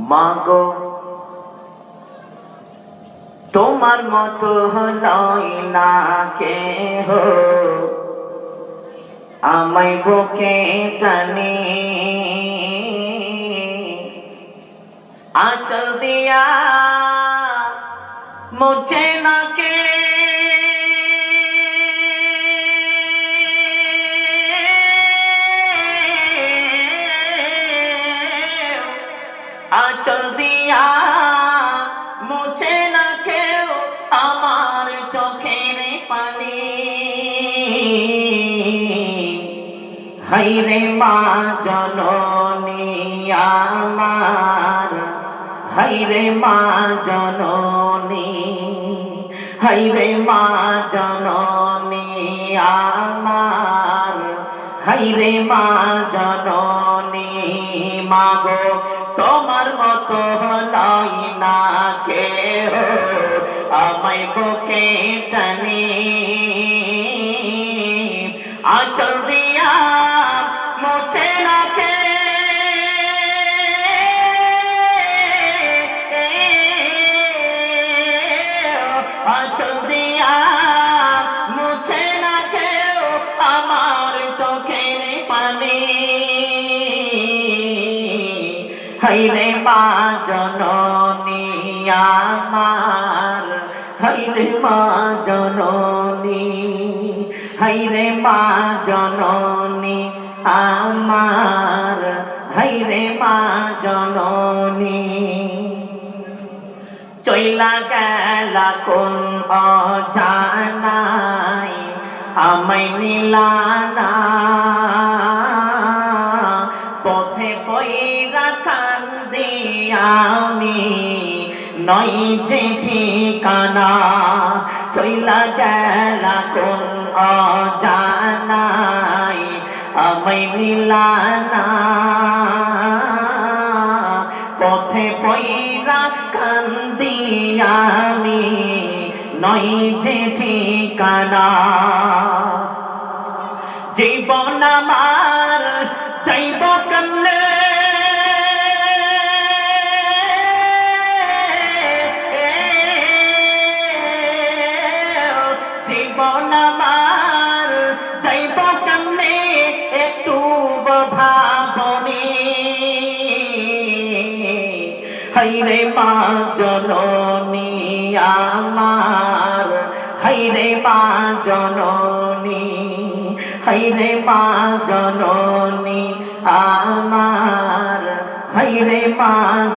মাগো তোমার মতো নয় না কেহ, আমায় বুকে টানে আঁচল দিয়া মুছে না কে। আঁচল দিয়া মুছে না কেউ আমার চোখের পানি। হায়রে মা জননী আমার, হায়রে মা জননী, হায়রে মা জননী আমার, হায়রে মা জননী। মাগো তোমার মতো নয় না কেহ, আমায় বুকে টানে আঁচল দিয়া মুছে না কে। আঁচল দিয়া মুছে না কেউ আমার চোখের পানি। হায়রে মা জননী আমার, হায়রে মা জননী, হায়রে মা জননী আমার, হায়রে মা জননী। চইলা গেলা কোন অজানায় আমায় নিলা না, পথে পইরা কান্দি আমি নই যে ঠিকানা। চইলা গেলা কোন অজানায় আমায় নিলা না, পথে পইরা কান্দি আমি নই যে ঠিকানা। জীবন আমার যাইব কেমনে, জীবন আমার যাইব কেমনে একটু ভাবনি। হায়রে মা জননী আমার, হায়রে মা জননী, হায়রে মা জননী আমার, হায়রে মা